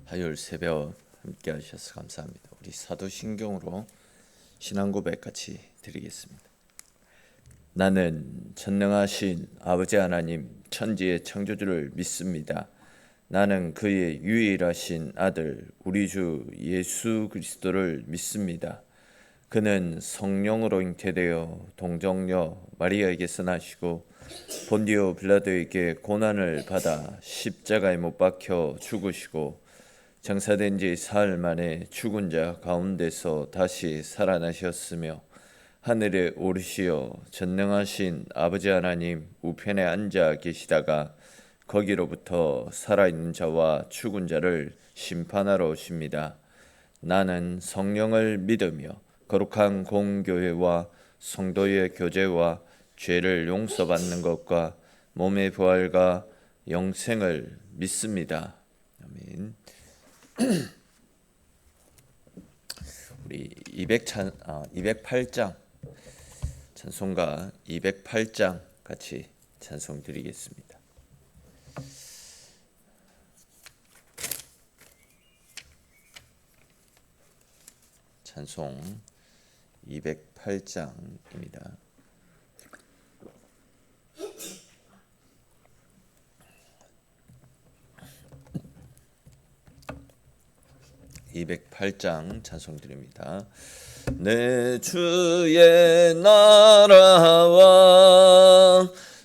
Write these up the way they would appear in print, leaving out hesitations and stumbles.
화요일 새벽 함께 하셔서 감사합니다. 우리 사도신경으로 신앙 고백 같이 드리겠습니다. 나는 전능하신 아버지 하나님 천지의 창조주를 믿습니다. 나는 그의 유일하신 아들 우리 주 예수 그리스도를 믿습니다. 그는 성령으로 잉태되어 동정녀 마리아에게서 나시고 본디오 빌라도에게 고난을 받아 십자가에 못 박혀 죽으시고 장사된 지 사흘 만에 죽은 자 가운데서 다시 살아나셨으며 하늘에 오르시어 전능하신 아버지 하나님 우편에 앉아 계시다가 거기로부터 살아있는 자와 죽은 자를 심판하러 오십니다. 나는 성령을 믿으며 거룩한 공교회와 성도의 교제와 죄를 용서받는 것과 몸의 부활과 영생을 믿습니다. 아멘. 우리 208장 찬송가 208장 같이 찬송 드리겠습니다. 찬송 208장입니다. (208장) 찬송 드립니다. 내 주의 나라와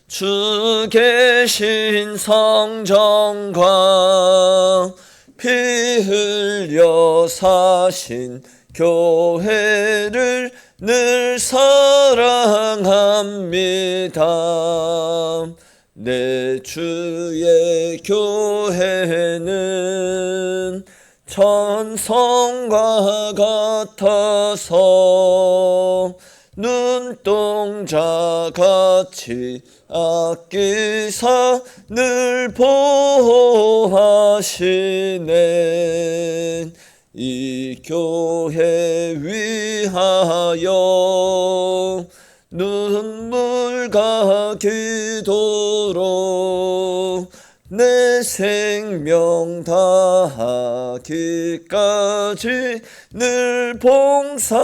주 계신 성전과 피 흘려 사신 교회를 늘 사랑합니다. 내 주의 교회는 천성과 같아서 눈동자같이 아끼사 늘 보호하시네. 이 교회 위하여 눈물과 기도로 내 생명 다하기까지 늘 봉사합니다.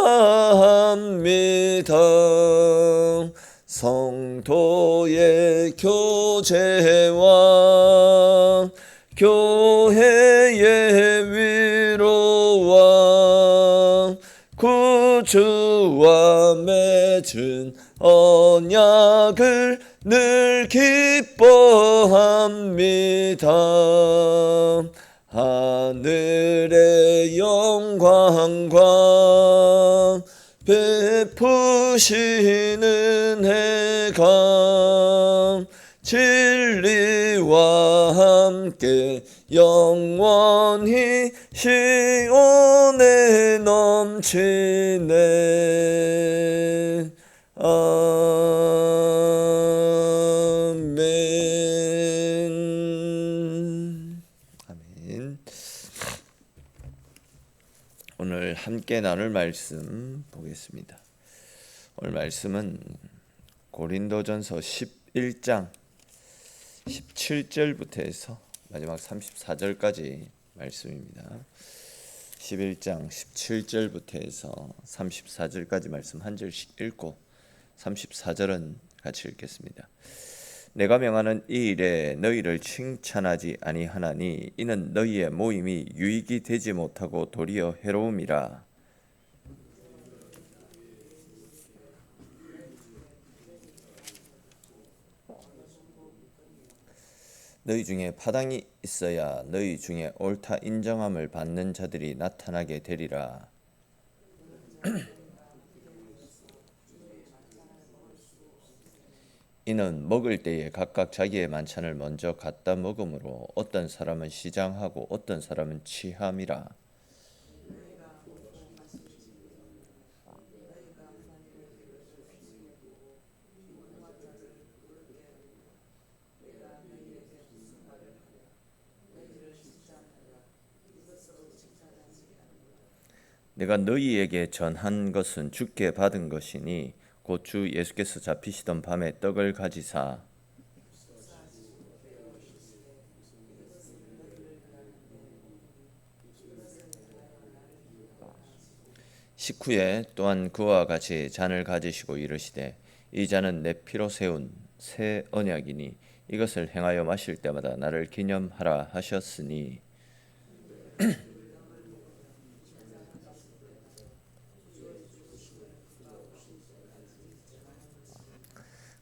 성도의 교제와 교회의 위로와 구주와 맺은 언약을 늘 기뻐합니다. 하늘의 영광과 베푸시는 해가 진리와 함께 영원히 시온에 넘치네. 아멘. 아멘. 오늘 함께 나눌 말씀 보겠습니다. 오늘 말씀은 고린도전서 11장 17절부터 해서 마지막 34절까지 말씀입니다. 11장 17절부터 해서 34절까지 말씀 한 절씩 읽고 34절은 같이 읽겠습니다. 내가 명하는 이 일에 너희를 칭찬하지 아니하나니 이는 너희의 모임이 유익이 되지 못하고 도리어 해로움이라. 너희 중에 파당이 있어야 너희 중에 옳다 인정함을 받는 자들이 나타나게 되리라. 이는 먹을 때에 각각 자기의 만찬을 먼저 갖다 먹음으로 어떤 사람은 시장하고 어떤 사람은 취함이라. 내가 너희에게 전한 것은 주께 받은 것이니 곧 주 예수께서 잡히시던 밤에 떡을 가지사 식후에 또한 그와 같이 잔을 가지시고 이르시되 이 잔은 내 피로 세운 새 언약이니 이것을 행하여 마실 때마다 나를 기념하라 하셨으니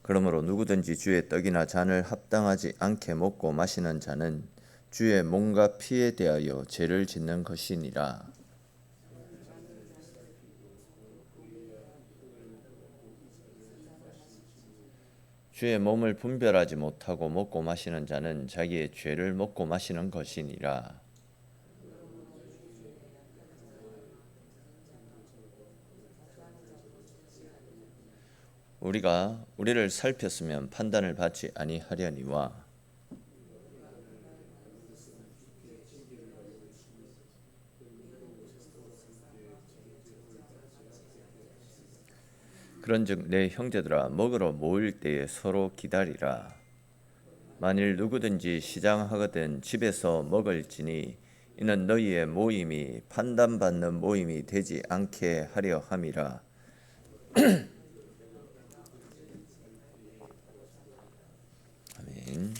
그러므로 누구든지 주의 떡이나 잔을 합당하지 않게 먹고 마시는 자는 주의 몸과 피에 대하여 죄를 짓는 것이니라. 주의 몸을 분별하지 못하고 먹고 마시는 자는 자기의 죄를 먹고 마시는 것이니라. 우리가 우리를 살폈으면 판단을 받지 아니하려니와 그런즉 내 형제들아 먹으러 모일 때에 서로 기다리라. 만일 누구든지 시장하거든 집에서 먹을지니 이는 너희의 모임이 판단받는 모임이 되지 않게 하려 함이라. 아멘.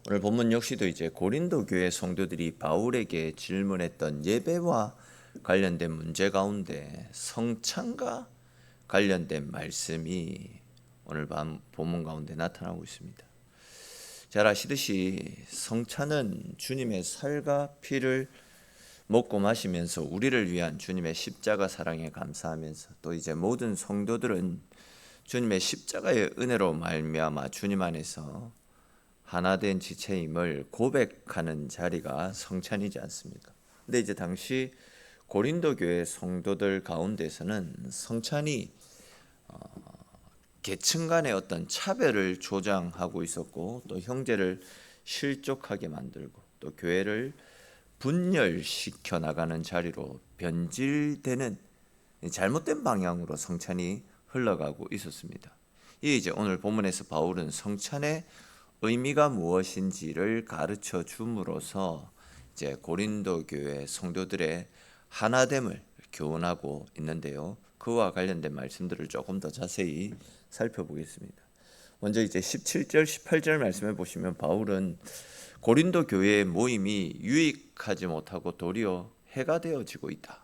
오늘 본문 역시도 이제 고린도 교회 성도들이 바울에게 질문했던 예배와 관련된 문제 가운데 성찬과 관련된 말씀이 오늘 본문 가운데 나타나고 있습니다. 잘 아시듯이 성찬은 주님의 살과 피를 먹고 마시면서 우리를 위한 주님의 십자가 사랑에 감사하면서 또 이제 모든 성도들은 주님의 십자가의 은혜로 말미암아 주님 안에서 하나된 지체임을 고백하는 자리가 성찬이지 않습니까? 근데 이제 당시 고린도 교회 성도들 가운데서는 성찬이 계층 간의 어떤 차별을 조장하고 있었고 또 형제를 실족하게 만들고 또 교회를 분열시켜 나가는 자리로 변질되는 잘못된 방향으로 성찬이 흘러가고 있었습니다. 이 이제 오늘 본문에서 바울은 성찬의 의미가 무엇인지를 가르쳐 줌으로써 이제 고린도 교회 성도들의 하나됨을 교훈하고 있는데요. 그와 관련된 말씀들을 조금 더 자세히 살펴보겠습니다. 먼저 이제 17절, 18절 말씀해 보시면 바울은 고린도 교회의 모임이 유익하지 못하고 도리어 해가 되어지고 있다.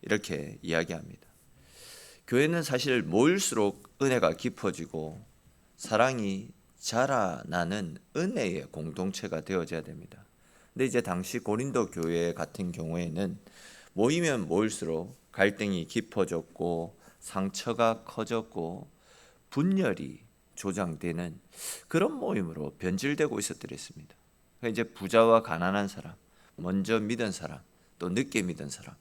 이렇게 이야기합니다. 교회는 사실 모일수록 은혜가 깊어지고 사랑이 자라나는 은혜의 공동체가 되어져야 됩니다. 근데 이제 당시 고린도 교회 같은 경우에는 모이면 모일수록 갈등이 깊어졌고 상처가 커졌고 분열이 조장되는 그런 모임으로 변질되고 있었더랬습니다. 그러니까 이제 부자와 가난한 사람, 먼저 믿은 사람, 또 늦게 믿은 사람,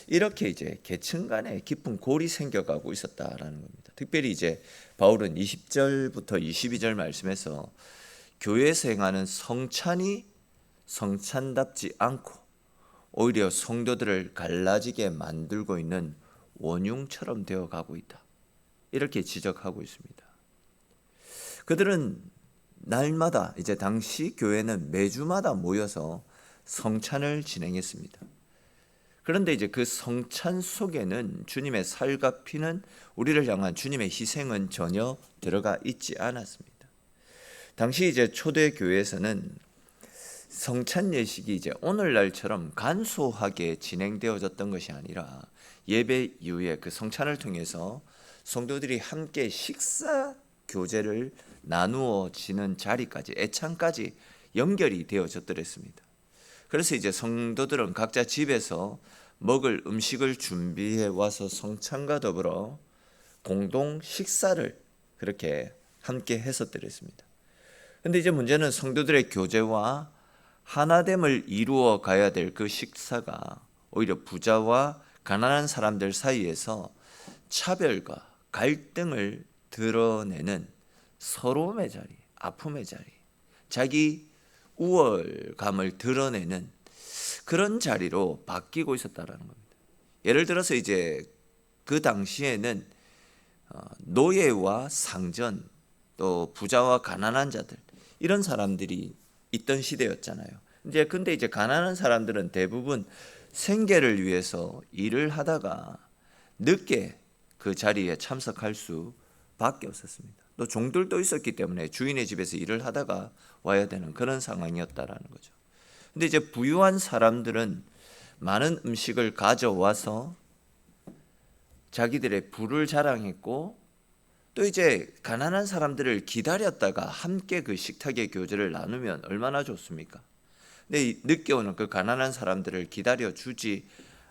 이렇게 이제 계층 간에 깊은 골이 생겨가고 있었다라는 겁니다. 특별히 이제 바울은 20절부터 22절 말씀에서 교회에서 행하는 성찬이 성찬답지 않고 오히려 성도들을 갈라지게 만들고 있는 원흉처럼 되어가고 있다. 이렇게 지적하고 있습니다. 그들은 날마다 이제 당시 교회는 매주마다 모여서 성찬을 진행했습니다. 그런데 이제 그 성찬 속에는 주님의 살과 피는 우리를 향한 주님의 희생은 전혀 들어가 있지 않았습니다. 당시 이제 초대 교회에서는 성찬 예식이 이제 오늘날처럼 간소하게 진행되어졌던 것이 아니라 예배 이후에 그 성찬을 통해서 성도들이 함께 식사 교제를 나누어지는 자리까지 애창까지 연결이 되어졌더랬습니다. 그래서 이제 성도들은 각자 집에서 먹을 음식을 준비해 와서 성찬과 더불어 공동 식사를 그렇게 함께 했었더랬습니다. 근데 이제 문제는 성도들의 교제와 하나됨을 이루어 가야 될 그 식사가 오히려 부자와 가난한 사람들 사이에서 차별과 갈등을 드러내는 서러움의 자리, 아픔의 자리, 자기 우월감을 드러내는 그런 자리로 바뀌고 있었다라는 겁니다. 예를 들어서 이제 그 당시에는 노예와 상전, 또 부자와 가난한 자들 이런 사람들이 있던 시대였잖아요. 근데 이제 가난한 사람들은 대부분 생계를 위해서 일을 하다가 늦게 그 자리에 참석할 수밖에 없었습니다. 또 종들도 있었기 때문에 주인의 집에서 일을 하다가 와야 되는 그런 상황이었다라는 거죠. 근데 이제 부유한 사람들은 많은 음식을 가져와서 자기들의 부를 자랑했고, 또 이제 가난한 사람들을 기다렸다가 함께 그 식탁의 교제를 나누면 얼마나 좋습니까? 근데 늦게 오는 그 가난한 사람들을 기다려주지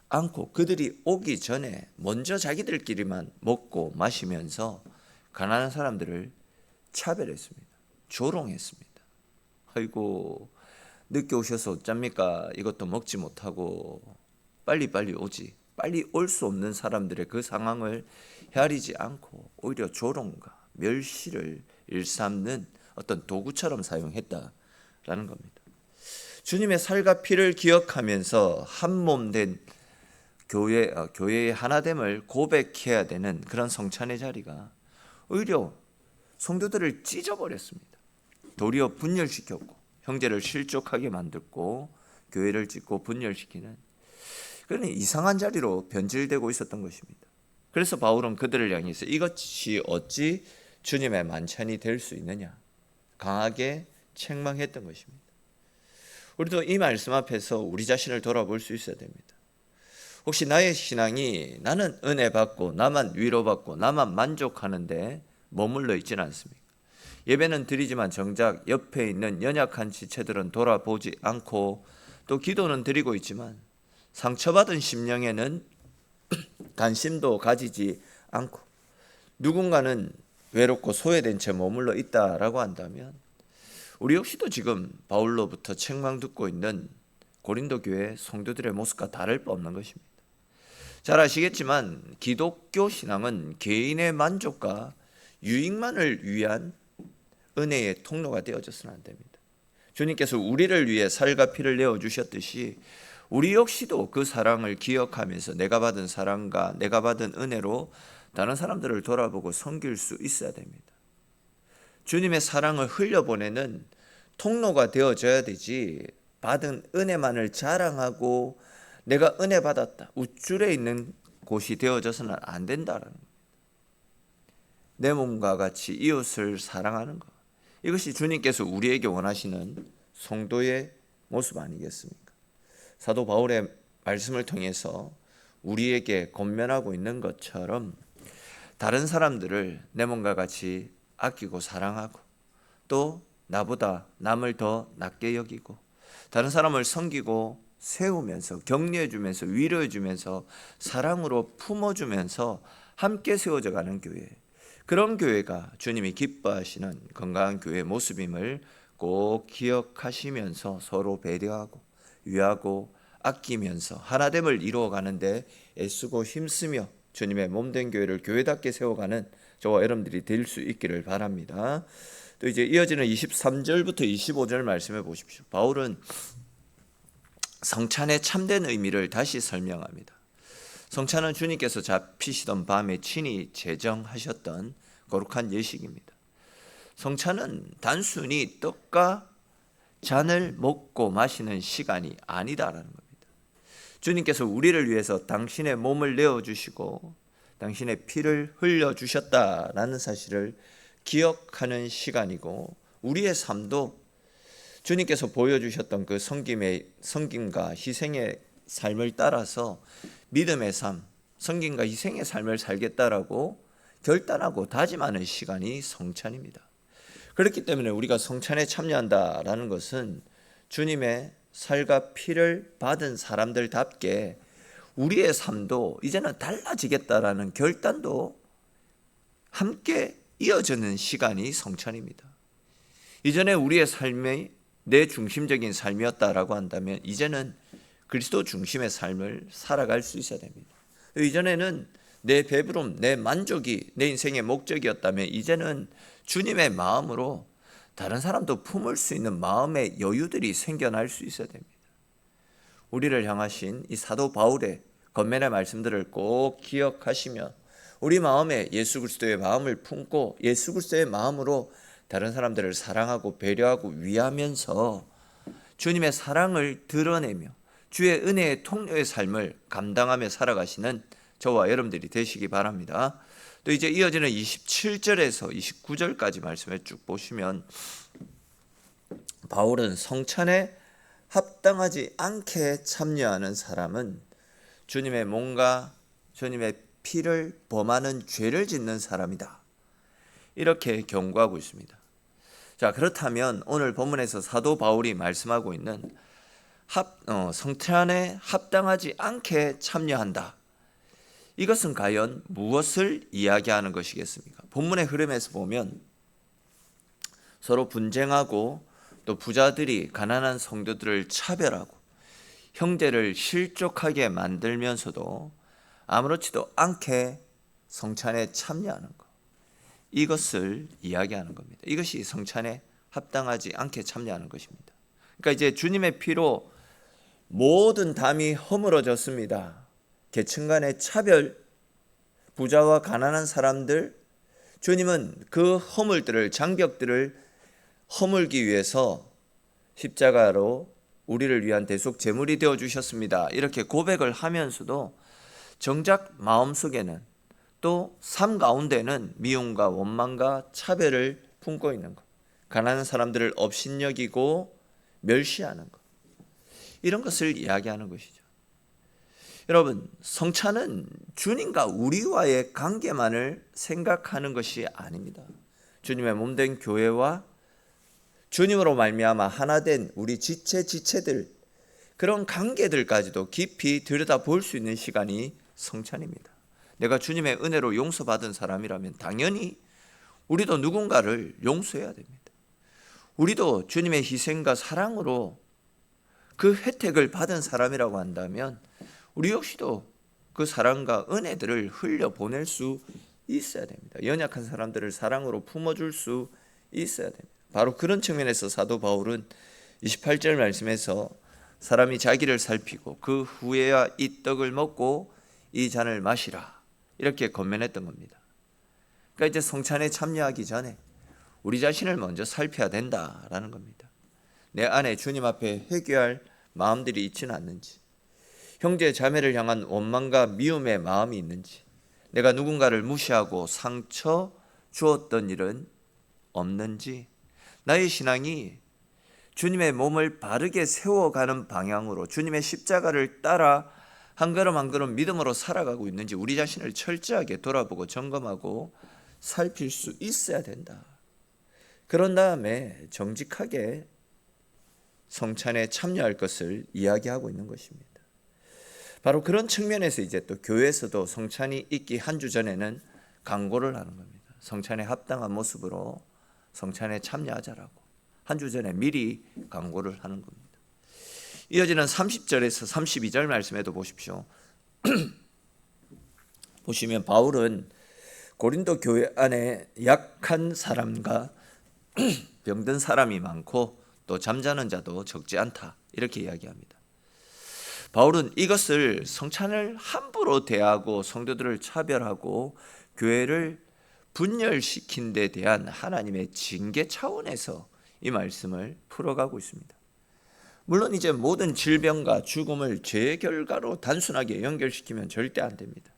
않고 그들이 오기 전에 먼저 자기들끼리만 먹고 마시면서 가난한 사람들을 차별했습니다. 조롱했습니다. 아이고, 늦게 오셔서 어쩝니까? 이것도 먹지 못하고 빨리빨리 오지. 빨리 올 수 없는 사람들의 그 상황을 헤아리지 않고 오히려 조롱과 멸시를 일삼는 어떤 도구처럼 사용했다라는 겁니다. 주님의 살과 피를 기억하면서 한몸된 교회의 하나됨을 고백해야 되는 그런 성찬의 자리가 오히려 성도들을 찢어버렸습니다. 도리어 분열시켰고 형제를 실족하게 만들고 교회를 찢고 분열시키는 그런 이상한 자리로 변질되고 있었던 것입니다. 그래서 바울은 그들을 향해서 이것이 어찌 주님의 만찬이 될 수 있느냐 강하게 책망했던 것입니다. 우리도 이 말씀 앞에서 우리 자신을 돌아볼 수 있어야 됩니다. 혹시 나의 신앙이 나는 은혜 받고 나만 위로받고 나만 만족하는데 머물러 있지는 않습니까? 예배는 드리지만 정작 옆에 있는 연약한 지체들은 돌아보지 않고 또 기도는 드리고 있지만 상처받은 심령에는 관심도 가지지 않고 누군가는 외롭고 소외된 채 머물러 있다라고 한다면 우리 역시도 지금 바울로부터 책망 듣고 있는 고린도 교회 성도들의 모습과 다를 바 없는 것입니다. 잘 아시겠지만 기독교 신앙은 개인의 만족과 유익만을 위한 은혜의 통로가 되어져서는 안 됩니다. 주님께서 우리를 위해 살과 피를 내어주셨듯이 우리 역시도 그 사랑을 기억하면서 내가 받은 사랑과 내가 받은 은혜로 다른 사람들을 돌아보고 섬길 수 있어야 됩니다. 주님의 사랑을 흘려보내는 통로가 되어져야 되지 받은 은혜만을 자랑하고 내가 은혜 받았다 우쭐에 있는 곳이 되어져서는 안 된다라는 겁니다. 내 몸과 같이 이웃을 사랑하는 것, 이것이 주님께서 우리에게 원하시는 성도의 모습 아니겠습니까? 사도 바울의 말씀을 통해서 우리에게 권면하고 있는 것처럼 다른 사람들을 내 몸과 같이 아끼고 사랑하고 또 나보다 남을 더 낮게 여기고 다른 사람을 섬기고 세우면서 격려해주면서 위로해주면서 사랑으로 품어주면서 함께 세워져 가는 교회, 그런 교회가 주님이 기뻐하시는 건강한 교회의 모습임을 꼭 기억하시면서 서로 배려하고 위하고 아끼면서 하나됨을 이루어가는데 애쓰고 힘쓰며 주님의 몸된 교회를 교회답게 세워가는 저와 여러분들이 될 수 있기를 바랍니다. 또 이제 이어지는 23절부터 25절 말씀해 보십시오. 바울은 성찬의 참된 의미를 다시 설명합니다. 성찬은 주님께서 잡히시던 밤에 친히 제정하셨던 거룩한 예식입니다. 성찬은 단순히 떡과 잔을 먹고 마시는 시간이 아니다라는 겁니다. 주님께서 우리를 위해서 당신의 몸을 내어주시고 당신의 피를 흘려주셨다라는 사실을 기억하는 시간이고, 우리의 삶도 주님께서 보여주셨던 그 섬김과 희생의 삶을 따라서 믿음의 삶, 섬김과 희생의 삶을 살겠다라고 결단하고 다짐하는 시간이 성찬입니다. 그렇기 때문에 우리가 성찬에 참여한다라는 것은 주님의 살과 피를 받은 사람들답게 우리의 삶도 이제는 달라지겠다라는 결단도 함께 이어지는 시간이 성찬입니다. 이전에 우리의 삶이 내 중심적인 삶이었다라고 한다면 이제는 그리스도 중심의 삶을 살아갈 수 있어야 됩니다. 이전에는 내 배부름, 내 만족이 내 인생의 목적이었다면 이제는 주님의 마음으로 다른 사람도 품을 수 있는 마음의 여유들이 생겨날 수 있어야 됩니다. 우리를 향하신 이 사도 바울의 권면의 말씀들을 꼭 기억하시며 우리 마음에 예수 그리스도의 마음을 품고 예수 그리스도의 마음으로 다른 사람들을 사랑하고 배려하고 위하면서 주님의 사랑을 드러내며 주의 은혜의 통로의 삶을 감당하며 살아가시는 저와 여러분들이 되시기 바랍니다. 또 이제 이어지는 27절에서 29절까지 말씀을 쭉 보시면 바울은 성찬에 합당하지 않게 참여하는 사람은 주님의 몸과 주님의 피를 범하는 죄를 짓는 사람이다, 이렇게 경고하고 있습니다. 자, 그렇다면 오늘 본문에서 사도 바울이 말씀하고 있는 성찬에 합당하지 않게 참여한다, 이것은 과연 무엇을 이야기하는 것이겠습니까? 본문의 흐름에서 보면 서로 분쟁하고 또 부자들이 가난한 성도들을 차별하고 형제를 실족하게 만들면서도 아무렇지도 않게 성찬에 참여하는 것, 이것을 이야기하는 겁니다. 이것이 성찬에 합당하지 않게 참여하는 것입니다. 그러니까 이제 주님의 피로 모든 담이 허물어졌습니다. 계층 간의 차별, 부자와 가난한 사람들, 주님은 그 허물들을, 장벽들을 허물기 위해서 십자가로 우리를 위한 대속 제물이 되어 주셨습니다, 이렇게 고백을 하면서도 정작 마음속에는 또 삶 가운데는 미움과 원망과 차별을 품고 있는 것, 가난한 사람들을 업신여기고 멸시하는 것, 이런 것을 이야기하는 것이죠. 여러분, 성찬은 주님과 우리와의 관계만을 생각하는 것이 아닙니다. 주님의 몸된 교회와 주님으로 말미암아 하나 된 우리 지체들, 그런 관계들까지도 깊이 들여다볼 수 있는 시간이 성찬입니다. 내가 주님의 은혜로 용서받은 사람이라면 당연히 우리도 누군가를 용서해야 됩니다. 우리도 주님의 희생과 사랑으로 그 혜택을 받은 사람이라고 한다면 우리 역시도 그 사랑과 은혜들을 흘려보낼 수 있어야 됩니다. 연약한 사람들을 사랑으로 품어줄 수 있어야 됩니다. 바로 그런 측면에서 사도 바울은 28절 말씀에서 사람이 자기를 살피고 그 후에야 이 떡을 먹고 이 잔을 마시라, 이렇게 권면했던 겁니다. 그러니까 이제 성찬에 참여하기 전에 우리 자신을 먼저 살펴야 된다라는 겁니다. 내 안에 주님 앞에 회개할 마음들이 있지는 않는지, 형제 자매를 향한 원망과 미움의 마음이 있는지, 내가 누군가를 무시하고 상처 주었던 일은 없는지, 나의 신앙이 주님의 몸을 바르게 세워가는 방향으로 주님의 십자가를 따라 한 걸음 한 걸음 믿음으로 살아가고 있는지 우리 자신을 철저하게 돌아보고 점검하고 살필 수 있어야 된다. 그런 다음에 정직하게 성찬에 참여할 것을 이야기하고 있는 것입니다. 바로 그런 측면에서 이제 또 교회에서도 성찬이 있기 한 주 전에는 강구를 하는 겁니다. 성찬에 합당한 모습으로 성찬에 참여하자라고 한 주 전에 미리 강구를 하는 겁니다. 이어지는 30절에서 32절 말씀에도 보십시오. 보시면 바울은 고린도 교회 안에 약한 사람과 병든 사람이 많고 또 잠자는 자도 적지 않다, 이렇게 이야기합니다. 바울은 이것을 성찬을 함부로 대하고 성도들을 차별하고 교회를 분열시킨 데 대한 하나님의 징계 차원에서 이 말씀을 풀어가고 있습니다. 물론 이제 모든 질병과 죽음을 죄의 결과로 단순하게 연결시키면 절대 안 됩니다.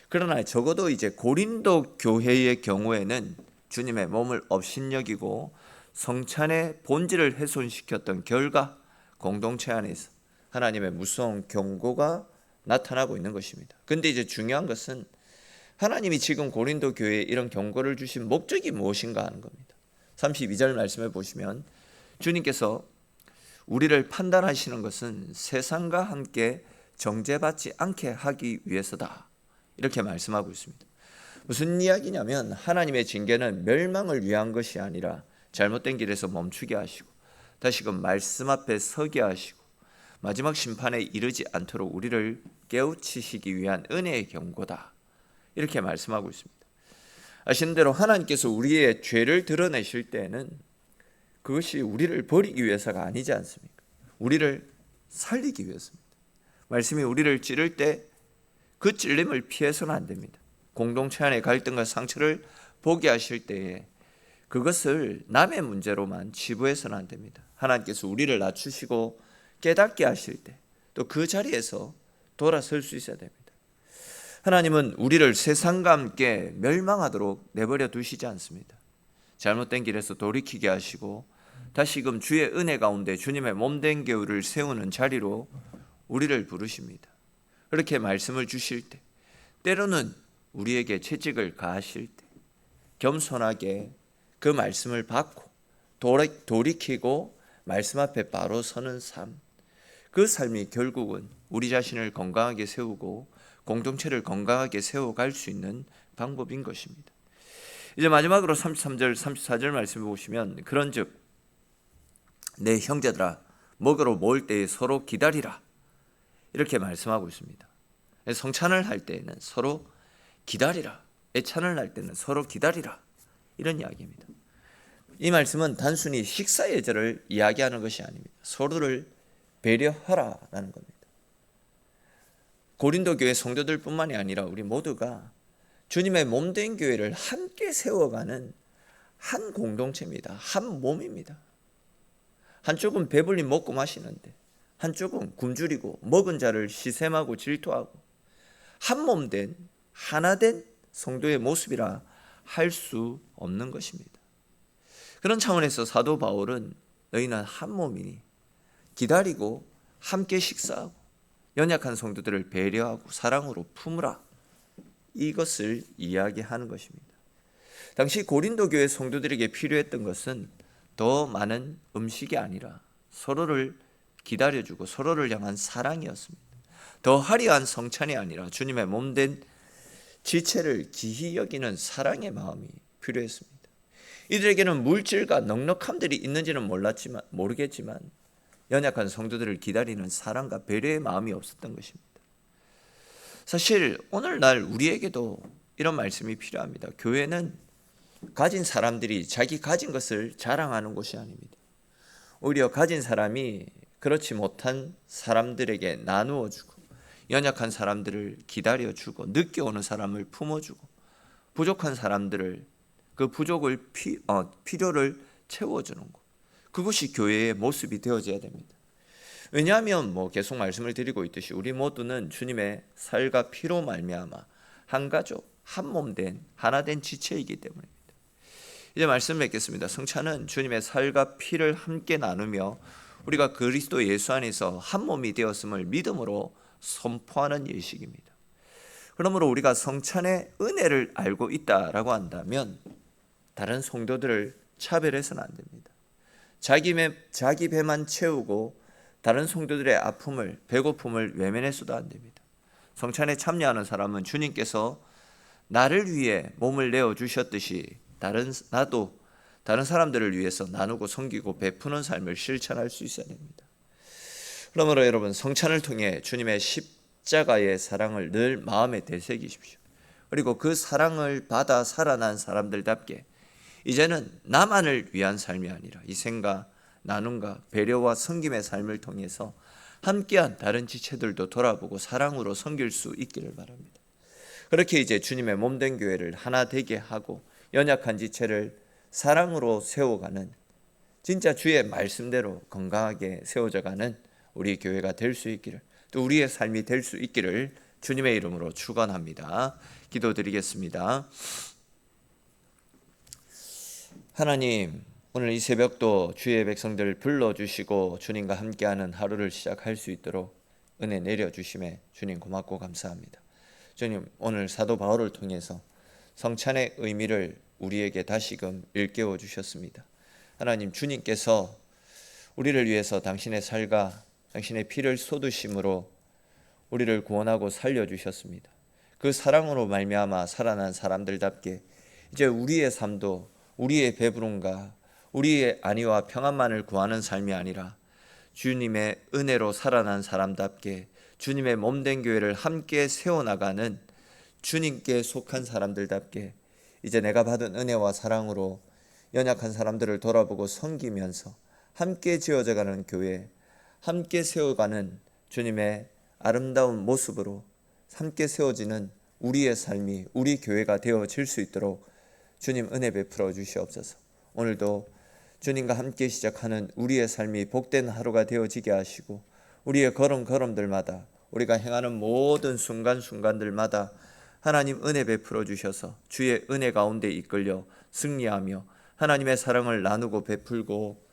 그러나 적어도 이제 고린도 교회의 경우에는 주님의 몸을 업신여기고 성찬의 본질을 훼손시켰던 결과 공동체 안에서 하나님의 무서운 경고가 나타나고 있는 것입니다. 그런데 이제 중요한 것은 하나님이 지금 고린도 교회에 이런 경고를 주신 목적이 무엇인가 하는 겁니다. 32절 말씀을 보시면 주님께서 우리를 판단하시는 것은 세상과 함께 정죄받지 않게 하기 위해서다, 이렇게 말씀하고 있습니다. 무슨 이야기냐면 하나님의 징계는 멸망을 위한 것이 아니라 잘못된 길에서 멈추게 하시고 다시금 말씀 앞에 서게 하시고 마지막 심판에 이르지 않도록 우리를 깨우치시기 위한 은혜의 경고다, 이렇게 말씀하고 있습니다. 아시는 대로 하나님께서 우리의 죄를 드러내실 때는 그것이 우리를 버리기 위해서가 아니지 않습니까? 우리를 살리기 위해서입니다. 말씀이 우리를 찌를 때 그 찔림을 피해서는 안 됩니다. 공동체 안의 갈등과 상처를 보게 하실 때에 그것을 남의 문제로만 치부해서는 안 됩니다. 하나님께서 우리를 낮추시고 깨닫게 하실 때 또 그 자리에서 돌아설 수 있어야 됩니다. 하나님은 우리를 세상과 함께 멸망하도록 내버려 두시지 않습니다. 잘못된 길에서 돌이키게 하시고 다시금 주의 은혜 가운데 주님의 몸된 교회를 세우는 자리로 우리를 부르십니다. 그렇게 말씀을 주실 때, 때로는 우리에게 채찍을 가하실 때 겸손하게 그 말씀을 받고 돌이키고 말씀 앞에 바로 서는 삶, 그 삶이 결국은 우리 자신을 건강하게 세우고 공동체를 건강하게 세워갈 수 있는 방법인 것입니다. 이제 마지막으로 33절 34절 말씀을 보시면, 그런즉 내 형제들아 먹으러 모을 때에 서로 기다리라, 이렇게 말씀하고 있습니다. 성찬을 할 때에는 서로 기다리라, 애찬을 할 때는 서로 기다리라, 이런 이야기입니다. 이 말씀은 단순히 식사 예절을 이야기하는 것이 아닙니다. 서로를 배려하라라는 겁니다. 고린도 교회 성도들뿐만이 아니라 우리 모두가 주님의 몸된 교회를 함께 세워가는 한 공동체입니다. 한 몸입니다. 한쪽은 배불리 먹고 마시는데 한쪽은 굶주리고 먹은 자를 시샘하고 질투하고 한 몸 된 하나 된 성도의 모습이라 할 수 없는 것입니다. 그런 차원에서 사도 바울은 너희는 한 몸이니 기다리고 함께 식사하고 연약한 성도들을 배려하고 사랑으로 품으라, 이것을 이야기하는 것입니다. 당시 고린도 교회 성도들에게 필요했던 것은 더 많은 음식이 아니라 서로를 기다려주고 서로를 향한 사랑이었습니다. 더 화려한 성찬이 아니라 주님의 몸된 지체를 기히 여기는 사랑의 마음이 필요했습니다. 이들에게는 물질과 넉넉함들이 있는지는 모르겠지만 연약한 성도들을 기다리는 사랑과 배려의 마음이 없었던 것입니다. 사실 오늘날 우리에게도 이런 말씀이 필요합니다. 교회는 가진 사람들이 자기 가진 것을 자랑하는 곳이 아닙니다. 오히려 가진 사람이 그렇지 못한 사람들에게 나누어 주고 연약한 사람들을 기다려 주고 늦게 오는 사람을 품어 주고 부족한 사람들을 그 필요를 채워 주는 것, 그것이 교회의 모습이 되어져야 됩니다. 왜냐하면 계속 말씀을 드리고 있듯이 우리 모두는 주님의 살과 피로 말미암아 한 가족, 한 몸 된 하나 된 지체이기 때문입니다. 이제 말씀 맺겠습니다. 성찬은 주님의 살과 피를 함께 나누며 우리가 그리스도 예수 안에서 한 몸이 되었음을 믿음으로 선포하는 예식입니다. 그러므로 우리가 성찬의 은혜를 알고 있다라고 한다면 다른 성도들을 차별해서는 안 됩니다. 자기 배만 채우고 다른 성도들의 아픔을, 배고픔을 외면해서도 안 됩니다. 성찬에 참여하는 사람은 주님께서 나를 위해 몸을 내어주셨듯이 나도 다른 사람들을 위해서 나누고 섬기고 베푸는 삶을 실천할 수 있어야 됩니다. 그러므로 여러분, 성찬을 통해 주님의 십자가의 사랑을 늘 마음에 되새기십시오. 그리고 그 사랑을 받아 살아난 사람들답게 이제는 나만을 위한 삶이 아니라 희생과 나눔과 배려와 섬김의 삶을 통해서 함께한 다른 지체들도 돌아보고 사랑으로 섬길 수 있기를 바랍니다. 그렇게 이제 주님의 몸된 교회를 하나 되게 하고 연약한 지체를 사랑으로 세워가는, 진짜 주의 말씀대로 건강하게 세워져가는 우리 교회가 될 수 있기를, 또 우리의 삶이 될 수 있기를 주님의 이름으로 축원합니다. 기도드리겠습니다. 하나님, 오늘 이 새벽도 주의 백성들을 불러주시고 주님과 함께하는 하루를 시작할 수 있도록 은혜 내려주심에 주님 고맙고 감사합니다. 주님, 오늘 사도 바울을 통해서 성찬의 의미를 우리에게 다시금 일깨워 주셨습니다. 하나님, 주님께서 우리를 위해서 당신의 살과 당신의 피를 쏟으심으로 우리를 구원하고 살려주셨습니다. 그 사랑으로 말미암아 살아난 사람들답게 이제 우리의 삶도 우리의 배부름과 우리의 안위와 평안만을 구하는 삶이 아니라 주님의 은혜로 살아난 사람답게 주님의 몸된 교회를 함께 세워나가는 주님께 속한 사람들답게 이제 내가 받은 은혜와 사랑으로 연약한 사람들을 돌아보고 섬기면서 함께 지어져가는 교회, 함께 세워가는 주님의 아름다운 모습으로 함께 세워지는 우리의 삶이 우리 교회가 되어질 수 있도록 주님 은혜 베풀어 주시옵소서. 오늘도 주님과 함께 시작하는 우리의 삶이 복된 하루가 되어지게 하시고 우리의 걸음걸음들마다 우리가 행하는 모든 순간순간들마다 하나님 은혜 베풀어 주셔서 주의 은혜 가운데 이끌려 승리하며 하나님의 사랑을 나누고 베풀고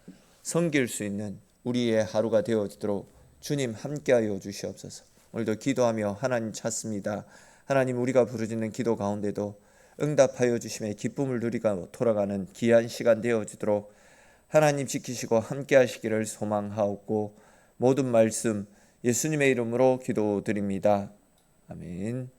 섬길 수 있는 우리의 하루가 되어지도록 주님 함께하여 주시옵소서. 오늘도 기도하며 하나님 찾습니다. 하나님, 우리가 부르짖는 기도 가운데도 응답하여 주심에 기쁨을 누리고 돌아가는 귀한 시간 되어지도록 하나님 지키시고 함께 하시기를 소망하옵고 모든 말씀 예수님의 이름으로 기도드립니다. 아멘.